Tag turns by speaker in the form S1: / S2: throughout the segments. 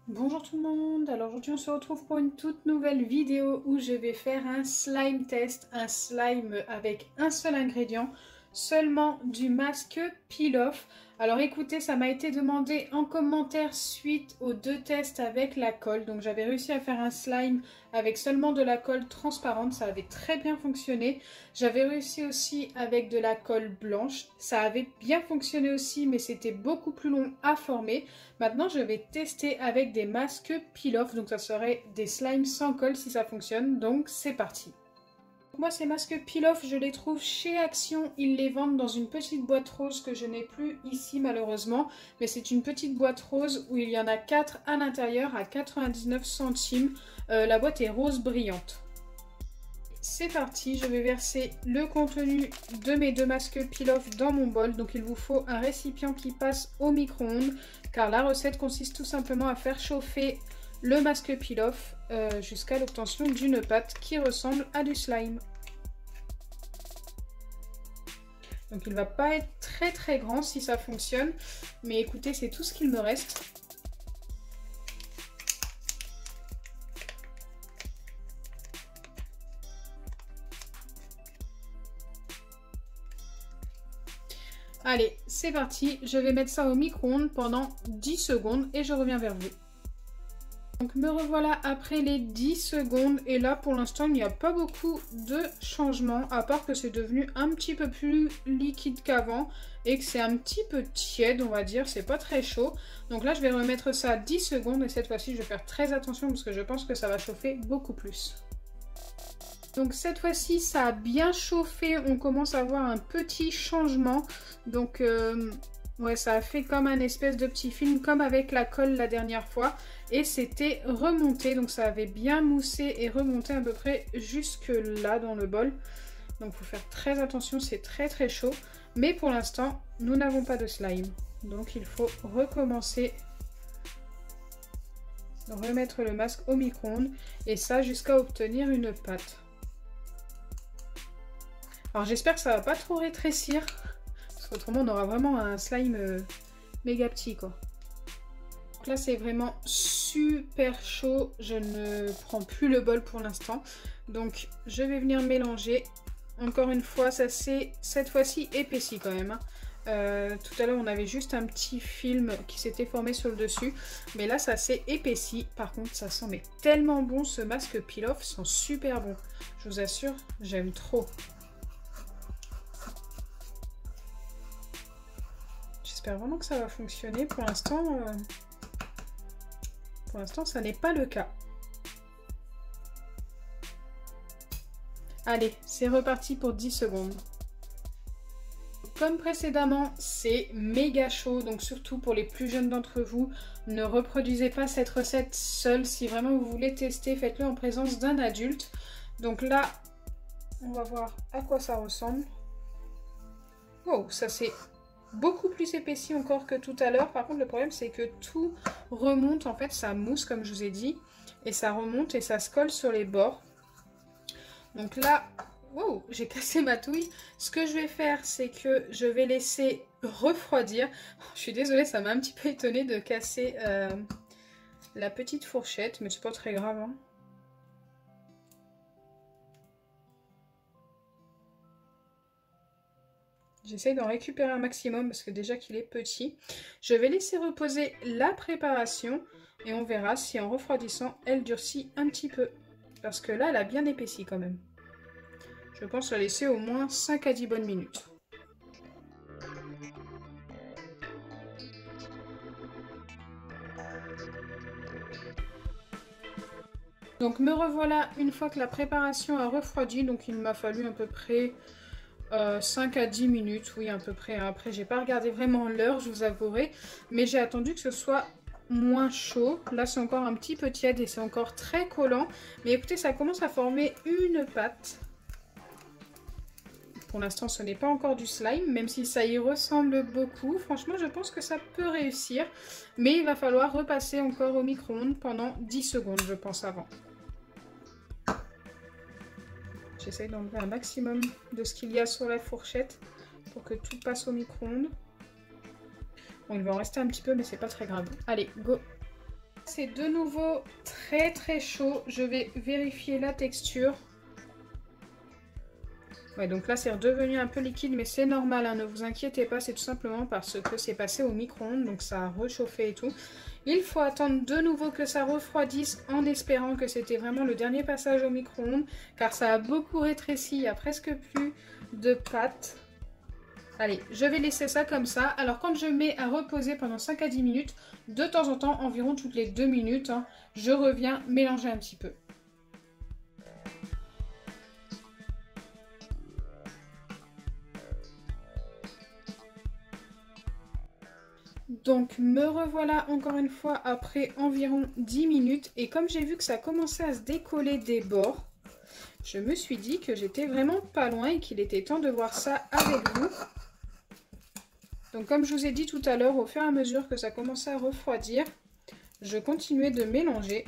S1: Bonjour tout le monde, alors aujourd'hui on se retrouve pour une toute nouvelle vidéo où je vais faire un slime test, un slime avec un seul ingrédient, seulement du masque peel-off. Alors écoutez, ça m'a été demandé en commentaire suite aux deux tests avec la colle, donc j'avais réussi à faire un slime avec seulement de la colle transparente, ça avait très bien fonctionné. J'avais réussi aussi avec de la colle blanche, ça avait bien fonctionné aussi mais c'était beaucoup plus long à former. Maintenant, je vais tester avec des masques peel-off, donc ça serait des slimes sans colle si ça fonctionne, donc c'est parti. Moi, ces masques peel-off, je les trouve chez Action, ils les vendent dans une petite boîte rose que je n'ai plus ici malheureusement, mais c'est une petite boîte rose où il y en a 4 à l'intérieur à 99 centimes, la boîte est rose brillante. C'est parti, je vais verser le contenu de mes deux masques peel-off dans mon bol. Donc il vous faut un récipient qui passe au micro-ondes car la recette consiste tout simplement à faire chauffer le masque peel-off jusqu'à l'obtention d'une pâte qui ressemble à du slime. Donc il ne va pas être très grand si ça fonctionne, mais écoutez, c'est tout ce qu'il me reste. Allez, c'est parti, je vais mettre ça au micro-ondes pendant 10 secondes et je reviens vers vous. Donc me revoilà après les 10 secondes et là pour l'instant il n'y a pas beaucoup de changements à part que c'est devenu un petit peu plus liquide qu'avant et que c'est un petit peu tiède on va dire, c'est pas très chaud. Donc là je vais remettre ça à 10 secondes et cette fois-ci je vais faire très attention parce que je pense que ça va chauffer beaucoup plus. Donc cette fois-ci ça a bien chauffé, on commence à voir un petit changement. Donc ouais, ça a fait comme un espèce de petit film comme avec la colle la dernière fois. Et c'était remonté, donc ça avait bien moussé et remonté à peu près jusque là dans le bol. Donc il faut faire très attention, c'est très chaud. Mais pour l'instant, nous n'avons pas de slime. Donc il faut recommencer, remettre le masque au micro-ondes. Et ça jusqu'à obtenir une pâte. Alors j'espère que ça va pas trop rétrécir, parce qu'autrement on aura vraiment un slime méga petit quoi. Donc là c'est vraiment super chaud, je ne prends plus le bol pour l'instant. Donc je vais venir mélanger. Encore une fois, ça s'est cette fois-ci épaissi quand même. Tout à l'heure on avait juste un petit film qui s'était formé sur le dessus. Mais là ça s'est épaissi. Par contre ça sent mais tellement bon, ce masque peel-off sent super bon. Je vous assure, j'aime trop. J'espère vraiment que ça va fonctionner. Pour l'instant, ça n'est pas le cas. Allez, c'est reparti pour 10 secondes. Comme précédemment, c'est méga chaud, donc surtout pour les plus jeunes d'entre vous, ne reproduisez pas cette recette seule. Si vraiment vous voulez tester, faites-le en présence d'un adulte. Donc là, on va voir à quoi ça ressemble. Wow, ça c'est beaucoup plus épaissi encore que tout à l'heure. Par contre le problème c'est que tout remonte, en fait ça mousse comme je vous ai dit, et ça remonte et ça se colle sur les bords. Donc là, wow, j'ai cassé ma touille. Ce que je vais faire c'est que je vais laisser refroidir. Je suis désolée, ça m'a un petit peu étonnée de casser la petite fourchette, mais c'est pas très grave hein. J'essaye d'en récupérer un maximum parce que déjà qu'il est petit. Je vais laisser reposer la préparation et on verra si en refroidissant, elle durcit un petit peu. Parce que là, elle a bien épaissi quand même. Je pense la laisser au moins 5 à 10 bonnes minutes. Donc me revoilà une fois que la préparation a refroidi. Donc il m'a fallu à peu près 5 à 10 minutes, oui à peu près. Après j'ai pas regardé vraiment l'heure, je vous avouerai, mais j'ai attendu que ce soit moins chaud. Là c'est encore un petit peu tiède et c'est encore très collant, mais écoutez ça commence à former une pâte. Pour l'instant ce n'est pas encore du slime, même si ça y ressemble beaucoup. Franchement je pense que ça peut réussir, mais il va falloir repasser encore au micro-ondes pendant 10 secondes je pense avant. J'essaye d'enlever un maximum de ce qu'il y a sur la fourchette pour que tout passe au micro-ondes. Bon, il va en rester un petit peu, mais c'est pas très grave. Allez, go! c'est de nouveau très chaud. Je vais vérifier la texture. Ouais, donc là c'est redevenu un peu liquide, mais c'est normal, hein, ne vous inquiétez pas, c'est tout simplement parce que c'est passé au micro-ondes, donc ça a réchauffé et tout. Il faut attendre de nouveau que ça refroidisse en espérant que c'était vraiment le dernier passage au micro-ondes, car ça a beaucoup rétréci, il n'y a presque plus de pâte. Allez, je vais laisser ça comme ça. Alors quand je mets à reposer pendant 5 à 10 minutes, de temps en temps, environ toutes les 2 minutes, hein, je reviens mélanger un petit peu. Donc me revoilà encore une fois après environ 10 minutes et comme j'ai vu que ça commençait à se décoller des bords, je me suis dit que j'étais vraiment pas loin et qu'il était temps de voir ça avec vous. Donc comme je vous ai dit tout à l'heure, au fur et à mesure que ça commençait à refroidir, je continuais de mélanger.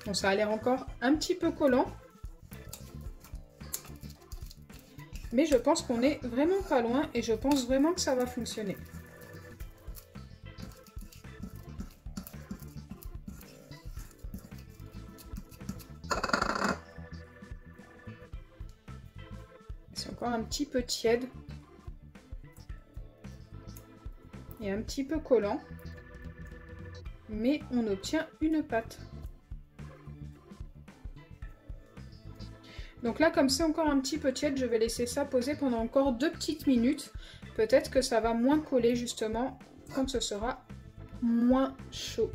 S1: Bon, ça a l'air encore un petit peu collant. Mais je pense qu'on est vraiment pas loin et je pense vraiment que ça va fonctionner. C'est encore un petit peu tiède. Et un petit peu collant. Mais on obtient une pâte. Donc là, comme c'est encore un petit peu tiède, je vais laisser ça poser pendant encore 2 petites minutes. Peut-être que ça va moins coller justement quand ce sera moins chaud.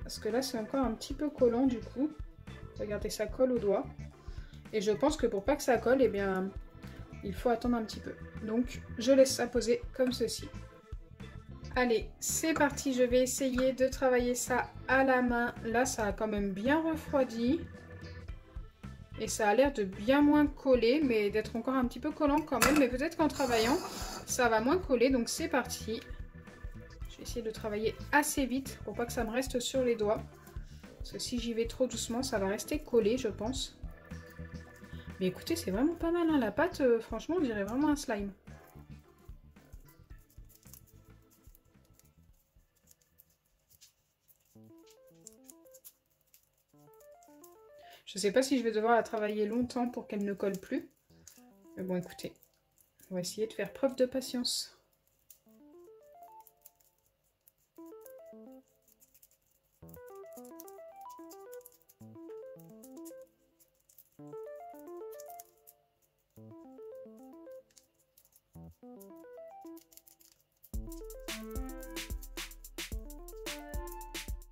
S1: Parce que là, c'est encore un petit peu collant du coup. Regardez, ça colle au doigt. Et je pense que pour pas que ça colle, eh bien, il faut attendre un petit peu. Donc, je laisse ça poser comme ceci. Allez, c'est parti. Je vais essayer de travailler ça à la main. Là, ça a quand même bien refroidi. Et ça a l'air de bien moins coller, mais d'être encore un petit peu collant quand même. Mais peut-être qu'en travaillant, ça va moins coller. Donc c'est parti. Je vais essayer de travailler assez vite pour pas que ça me reste sur les doigts. Parce que si j'y vais trop doucement, ça va rester collé, je pense. Mais écoutez, c'est vraiment pas mal, hein. La pâte, franchement, on dirait vraiment un slime. Je sais pas si je vais devoir la travailler longtemps pour qu'elle ne colle plus. Mais bon, écoutez, on va essayer de faire preuve de patience.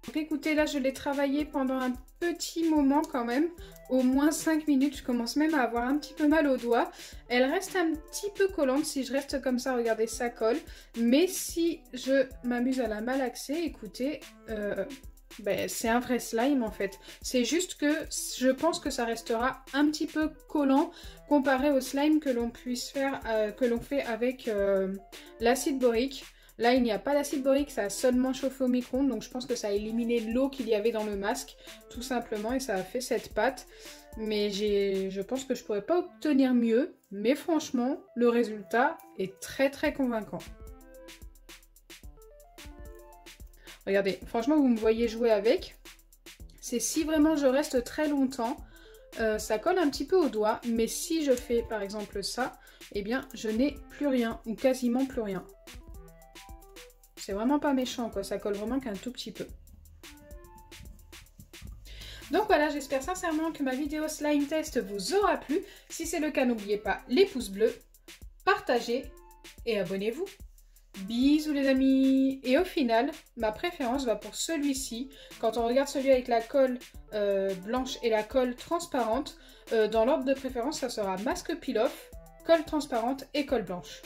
S1: Donc écoutez, là je l'ai travaillé pendant un petit moment quand même, au moins 5 minutes, je commence même à avoir un petit peu mal aux doigts. Elle reste un petit peu collante, si je reste comme ça, regardez, ça colle. Mais si je m'amuse à la malaxer, écoutez, c'est un vrai slime en fait. C'est juste que je pense que ça restera un petit peu collant comparé au slime que l'on puisse faire, que l'on fait avec l'acide borique. Là, il n'y a pas d'acide borique, ça a seulement chauffé au micro-ondes, donc je pense que ça a éliminé l'eau qu'il y avait dans le masque, tout simplement, et ça a fait cette pâte. Mais je pense que je pourrais pas obtenir mieux, mais franchement, le résultat est très convaincant. Regardez, franchement, vous me voyez jouer avec. C'est si vraiment je reste très longtemps, ça colle un petit peu au doigt, mais si je fais par exemple ça, eh bien, je n'ai plus rien, ou quasiment plus rien. C'est vraiment pas méchant, quoi. Ça colle vraiment qu'un tout petit peu. Donc voilà, j'espère sincèrement que ma vidéo slime test vous aura plu. Si c'est le cas, n'oubliez pas les pouces bleus, partagez et abonnez-vous. Bisous les amis. Et au final, ma préférence va pour celui-ci. Quand on regarde celui avec la colle blanche et la colle transparente, dans l'ordre de préférence, ça sera masque peel-off, colle transparente et colle blanche.